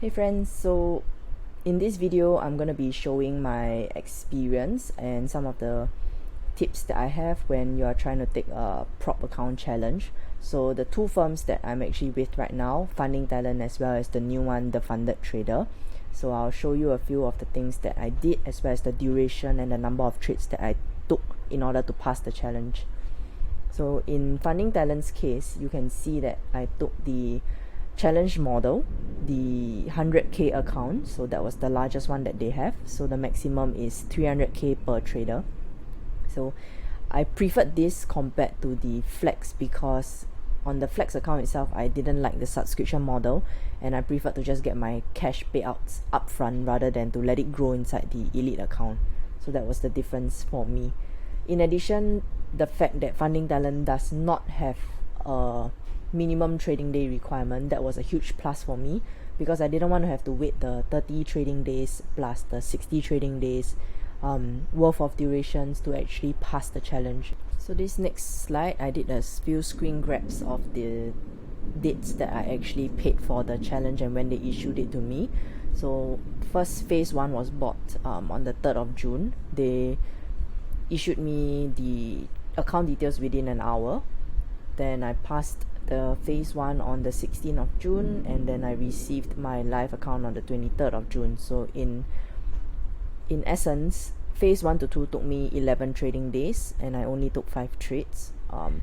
Hey friends, so in this video I'm going to be showing my experience and some of the tips that I have when you are trying to take a prop account challenge. So the two firms that I'm actually with right now, Funding Talent as well as the new one, the Funded Trader. So I'll show you a few of the things that I did as well as the duration and the number of trades that I took in order to pass the challenge. So in Funding Talent's case, you can see that I took the challenge model, the 100k account, so that was the largest one that they have. So the maximum is 300k per trader. So I preferred this compared to the flex because on the flex account itself I didn't like the subscription model, and I preferred to just get my cash payouts upfront rather than to let it grow inside the elite account. So that was the difference for me. In addition, the fact that Funding Talent does not have a minimum trading day requirement, that was a huge plus for me because I didn't want to have to wait the 30 trading days plus the 60 trading days worth of durations to actually pass the challenge. So this next slide, I did a few screen grabs of the dates that I actually paid for the challenge and when they issued it to me. So first phase 1 was bought on the 3rd of June. They issued me the account details within an hour. Then I passed the phase 1 on the 16th of June, and then I received my live account on the 23rd of June. So in essence, phase 1 to 2 took me 11 trading days and I only took 5 trades.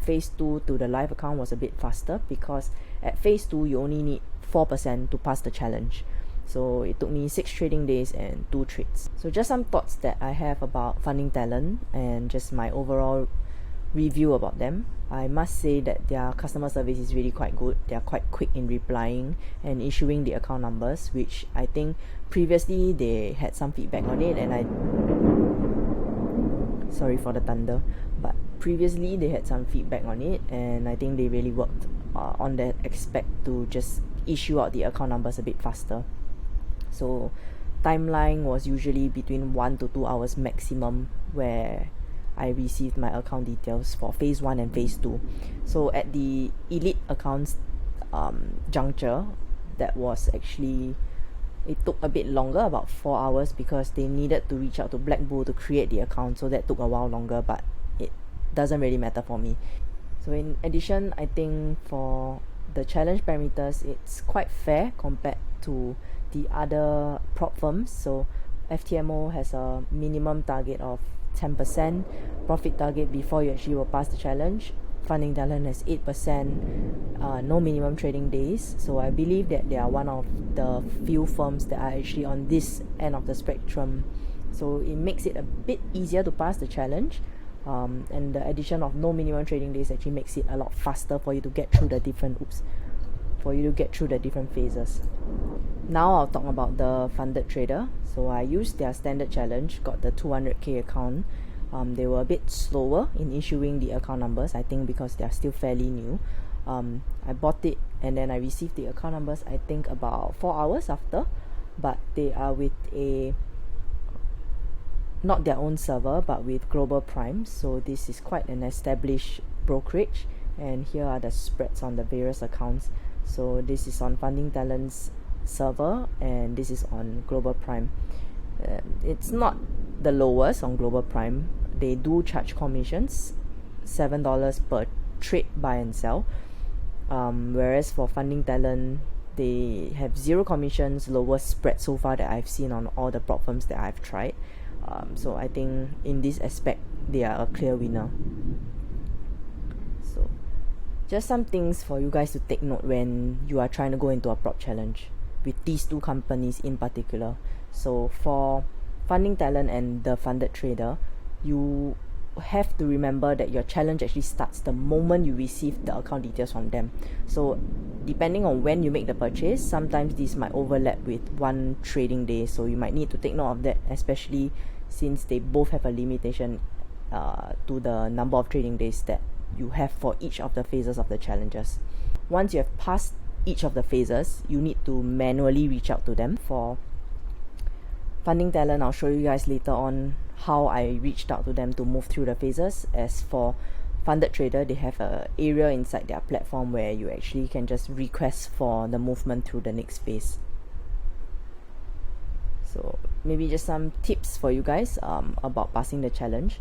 Phase 2 to the live account was a bit faster because at phase 2 you only need 4% to pass the challenge. So it took me 6 trading days and 2 trades. So just some thoughts that I have about Funding Talent and just my overall review about them. I must say that their customer service is really quite good. They are quite quick in replying and issuing the account numbers, which I think previously they had some feedback on it, and sorry for the thunder, but previously they had some feedback on it, and I think they really worked on that aspect to just issue out the account numbers a bit faster. So timeline was usually between 1 to 2 hours maximum where I received my account details for phase 1 and phase 2. So at the elite accounts juncture, that was actually, it took a bit longer, about 4 hours, because they needed to reach out to Black Bull to create the account, so that took a while longer, but it doesn't really matter for me. So in addition, I think for the challenge parameters, it's quite fair compared to the other prop firms. So FTMO has a minimum target of 10% profit target before you actually will pass the challenge. Funding Talent has 8%, no minimum trading days. So I believe that they are one of the few firms that are actually on this end of the spectrum. So it makes it a bit easier to pass the challenge. And the addition of no minimum trading days actually makes it a lot faster for you to get through the different phases. Now I'll talk about the Funded Trader. So I used their standard challenge, got the 200k account. They were a bit slower in issuing the account numbers, I think because they are still fairly new. I bought it and then I received the account numbers I think about 4 hours after, but they are with not their own server but with Global Prime, so this is quite an established brokerage, and here are the spreads on the various accounts. So this is on Funding Talent's server and this is on Global Prime. It's not the lowest on Global Prime. They do charge commissions, $7 per trade buy and sell, whereas for Funding Talent they have 0 commissions, lowest spread so far that I've seen on all the prop firms that I've tried. So I think in this aspect they are a clear winner. So just some things for you guys to take note when you are trying to go into a prop challenge with these two companies in particular. So for Funding Talent and the Funded Trader, you have to remember that your challenge actually starts the moment you receive the account details from them. So depending on when you make the purchase, sometimes these might overlap with 1 trading day, so you might need to take note of that, especially since they both have a limitation to the number of trading days that you have for each of the phases of the challenges. Once you have passed each of the phases, you need to manually reach out to them. For Funding Talent, I'll show you guys later on how I reached out to them to move through the phases. As for Funded Trader, they have a area inside their platform where you actually can just request for the movement through the next phase. So maybe just some tips for you guys about passing the challenge.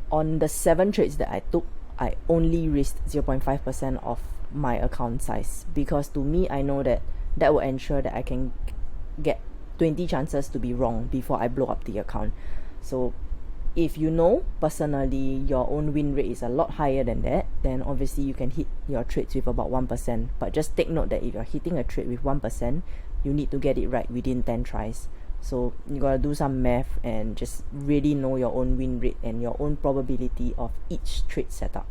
On the 7 trades that I took, I only risked 0.5% of my account size, because to me, I know that will ensure that I can get 20 chances to be wrong before I blow up the account. So if you know personally your own win rate is a lot higher than that, then obviously you can hit your trades with about 1%. But just take note that if you're hitting a trade with 1%, you need to get it right within 10 tries. So you gotta do some math and just really know your own win rate and your own probability of each trade setup.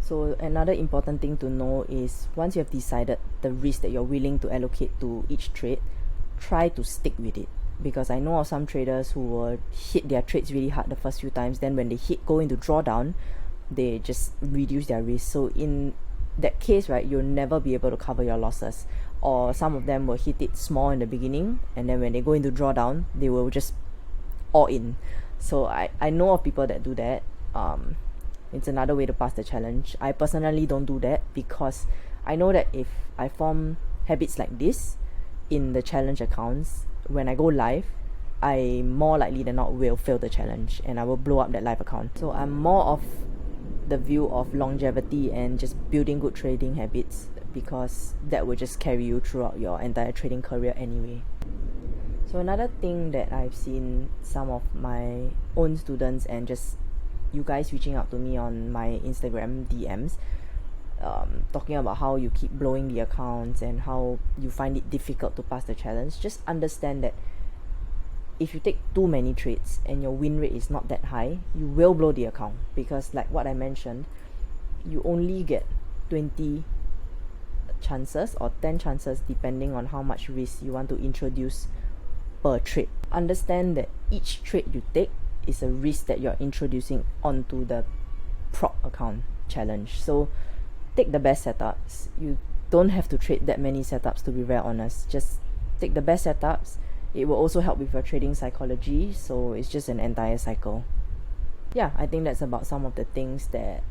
So another important thing to know is, once you have decided the risk that you're willing to allocate to each trade, try to stick with it. Because I know of some traders who will hit their trades really hard the first few times, then when they go into drawdown, they just reduce their risk. So in that case, right, you'll never be able to cover your losses. Or some of them will hit it small in the beginning, and then when they go into drawdown, they will just all in. So I know of people that do that. It's another way to pass the challenge. I personally don't do that, because I know that if I form habits like this in the challenge accounts, when I go live, I more likely than not will fail the challenge and I will blow up that live account. So I'm more of the view of longevity and just building good trading habits, because that will just carry you throughout your entire trading career anyway. So another thing that I've seen some of my own students and just you guys reaching out to me on my Instagram DMs, talking about how you keep blowing the accounts and how you find it difficult to pass the challenge. Just understand that if you take too many trades and your win rate is not that high, you will blow the account, because like what I mentioned, you only get 20 chances or 10 chances depending on how much risk you want to introduce per trade. Understand that each trade you take is a risk that you're introducing onto the prop account challenge. So take the best setups. You don't have to trade that many setups, to be very honest. Just take the best setups. It will also help with your trading psychology, so it's just an entire cycle. Yeah, I think that's about some of the things that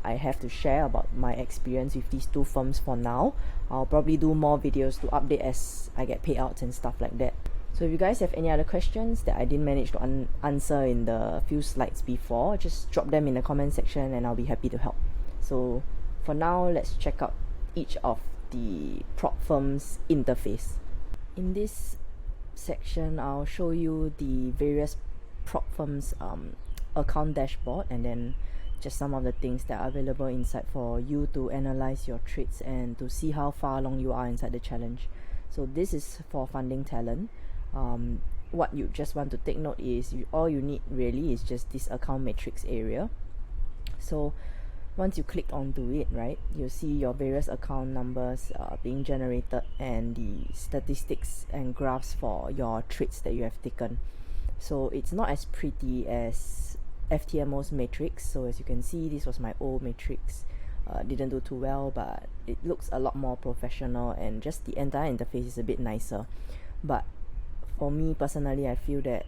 I have to share about my experience with these 2 firms for now. I'll probably do more videos to update as I get payouts and stuff like that. So if you guys have any other questions that I didn't manage to answer in the few slides before, just drop them in the comment section and I'll be happy to help. So for now, let's check out each of the prop firms' interface. In this section, I'll show you the various prop firms' account dashboard, and then just some of the things that are available inside for you to analyze your trades and to see how far along you are inside the challenge. So this is for funding talent. What you just want to take note is all you need really is just this account matrix area. So once you click onto it, right, you'll see your various account numbers being generated and the statistics and graphs for your trades that you have taken. So it's not as pretty as FTMO's matrix. So as you can see, this was my old matrix. Didn't do too well, but it looks a lot more professional and just the entire interface is a bit nicer. But for me personally, I feel that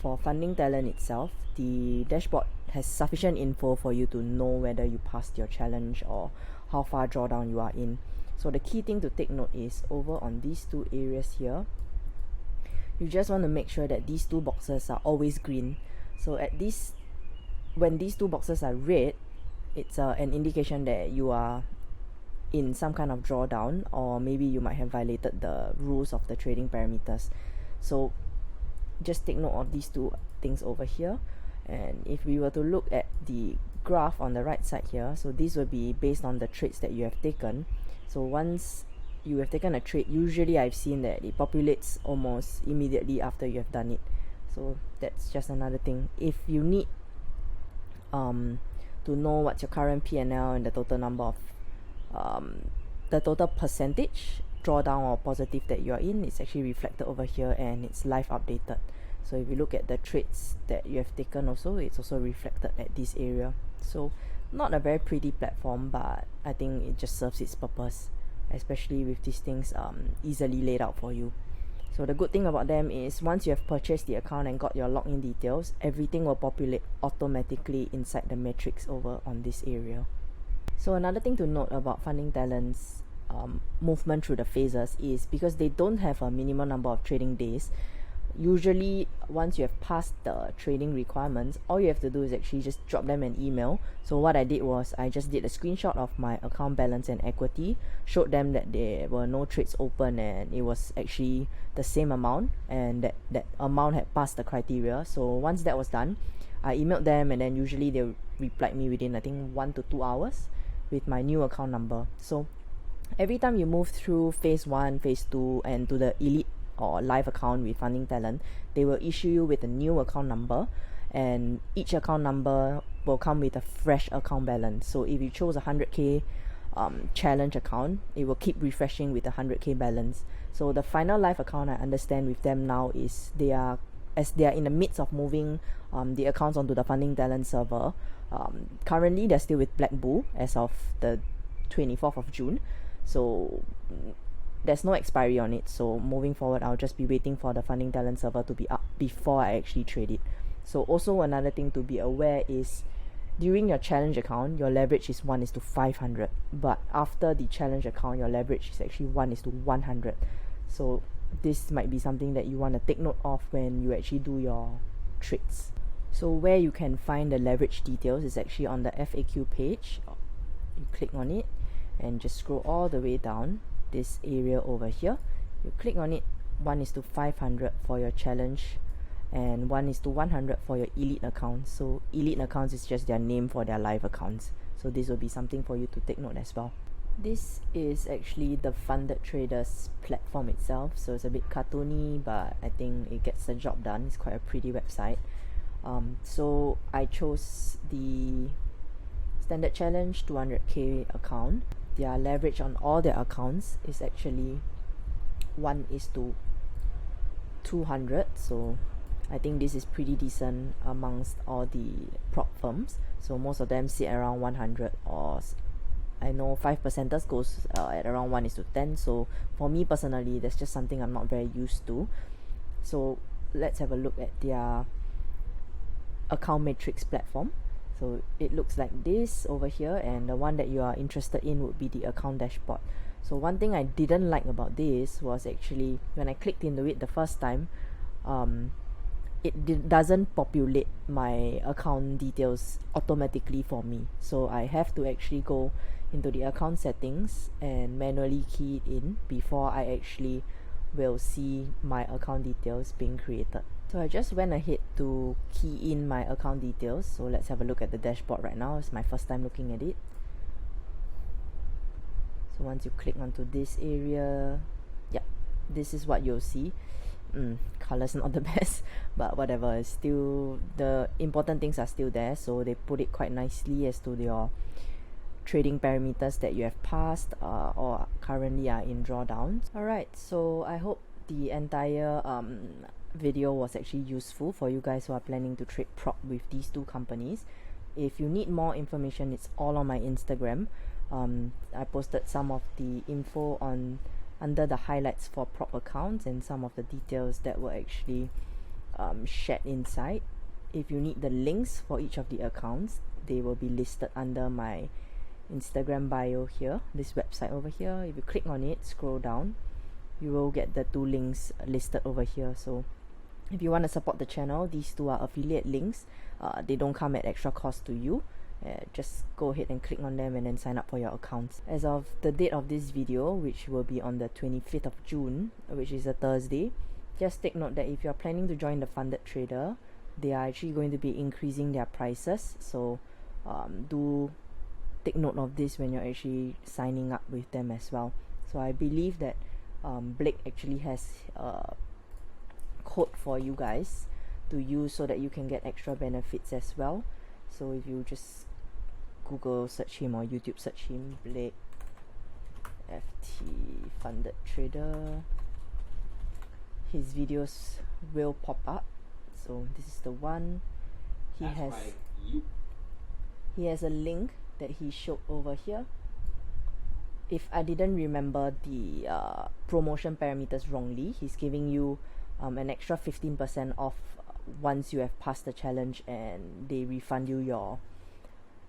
for funding talent itself, the dashboard has sufficient info for you to know whether you passed your challenge or how far drawdown you are in. So the key thing to take note is over on these 2 areas here, you just want to make sure that these 2 boxes are always green. So when these 2 boxes are red, it's an indication that you are in some kind of drawdown, or maybe you might have violated the rules of the trading parameters. So just take note of these 2 things over here. And if we were to look at the graph on the right side here, so this will be based on the trades that you have taken. So once you have taken a trade, usually I've seen that it populates almost immediately after you have done it. So that's just another thing. If you need to know what's your current P&L and the total number of the total percentage drawdown or positive that you're in, it's actually reflected over here and it's live updated. So if you look at the trades that you have taken also, it's also reflected at this area. So not a very pretty platform, but I think it just serves its purpose, especially with these things easily laid out for you. So the good thing about them is once you have purchased the account and got your login details, everything will populate automatically inside the matrix over on this area. So another thing to note about funding talent's movement through the phases is because they don't have a minimum number of trading days. Usually once you have passed the trading requirements, all you have to do is actually just drop them an email. So what I did was I just did a screenshot of my account balance and equity, showed them that there were no trades open and it was actually the same amount, and that amount had passed the criteria. So once that was done, I emailed them, and then usually they replied me within I think 1 to 2 hours with my new account number. So every time you move through phase 1, phase 2 and to the elite or live account with Funding Talent, they will issue you with a new account number, and each account number will come with a fresh account balance. So if you chose a 100k challenge account, it will keep refreshing with a 100k balance. So the final live account I understand with them now is they are in the midst of moving the accounts onto the Funding Talent server. Currently they're still with Black Bull as of the 24th of June, so there's no expiry on it. So moving forward, I'll just be waiting for the Funding Talent server to be up before I actually trade it. So also another thing to be aware is during your challenge account, your leverage is 1:500, but after the challenge account, your leverage is actually 1:100. So this might be something that you want to take note of when you actually do your trades. So where you can find the leverage details is actually on the FAQ page. You click on it and just scroll all the way down this area over here. You click on it, 1:500 for your challenge and 1:100 for your elite accounts. So elite accounts is just their name for their live accounts. So this will be something for you to take note as well. This is actually the Funded Traders platform itself. So it's a bit cartoony, but I think it gets the job done. It's quite a pretty website. So I chose the Standard Challenge 200k account. Their leverage on all their accounts is actually 1:200. So I think this is pretty decent amongst all the prop firms. So most of them sit around 100, or I know 5%ers goes at around 1:10. So for me personally, that's just something I'm not very used to. So let's have a look at their account matrix platform. So it looks like this over here, and the one that you are interested in would be the account dashboard. So one thing I didn't like about this was actually when I clicked into it the first time, it doesn't populate my account details automatically for me. So I have to actually go into the account settings and manually key it in before I actually will see my account details being created. So I just went ahead to key in my account details. So let's have a look at the dashboard right now. It's my first time looking at it. So once you click onto this area, yeah, this is what you'll see. Color's not the best, but whatever, it's still, the important things are still there. So they put it quite nicely as to your trading parameters that you have passed or currently are in drawdowns. Alright, so I hope the entire video was actually useful for you guys who are planning to trade prop with these two companies. If you need more information, it's all on my Instagram. I posted some of the info on under the highlights for prop accounts and some of the details that were actually shared inside. If you need the links for each of the accounts, they will be listed under my Instagram bio here, this website over here. If you click on it, scroll down, you will get the two links listed over here. So if you want to support the channel, these two are affiliate links. They don't come at extra cost to you. Just go ahead and click on them and then sign up for your accounts. As of the date of this video, which will be on the 25th of June, which is a Thursday, just take note that if you're planning to join the Funded Trader, they are actually going to be increasing their prices. So do take note of this when you're actually signing up with them as well. So I believe that Blake actually has a code for you guys to use so that you can get extra benefits as well. So if you just Google search him or YouTube search him, Blake FT Funded Trader, his videos will pop up. So this is the one. He has a link that he showed over here. If I didn't remember the promotion parameters wrongly, he's giving you an extra 15% off once you have passed the challenge, and they refund you your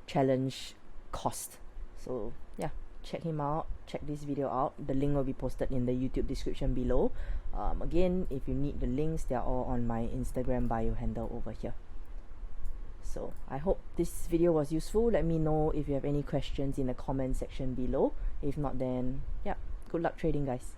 challenge cost. So yeah, check him out, check this video out. The link will be posted in the YouTube description below. Again, if you need the links, they are all on my Instagram bio handle over here. So I hope this video was useful. Let me know if you have any questions in the comment section below. If not, then yeah, good luck trading, guys.